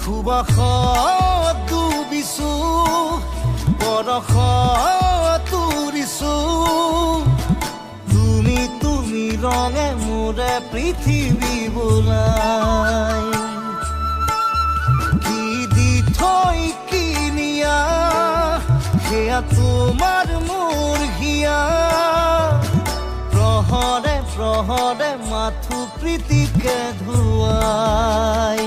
সুবাসত ডুবিছো বৰষত তুৰিছো তুমি তুমি ৰঙে মোৰে পৃথিৱী বোলাই কি দি থৈ কিনিয়া সেয়া তোমাৰ মোৰ হিয়া প্ৰহৰে প্ৰহৰে মাথো প্ৰীতিকে ধুৱাই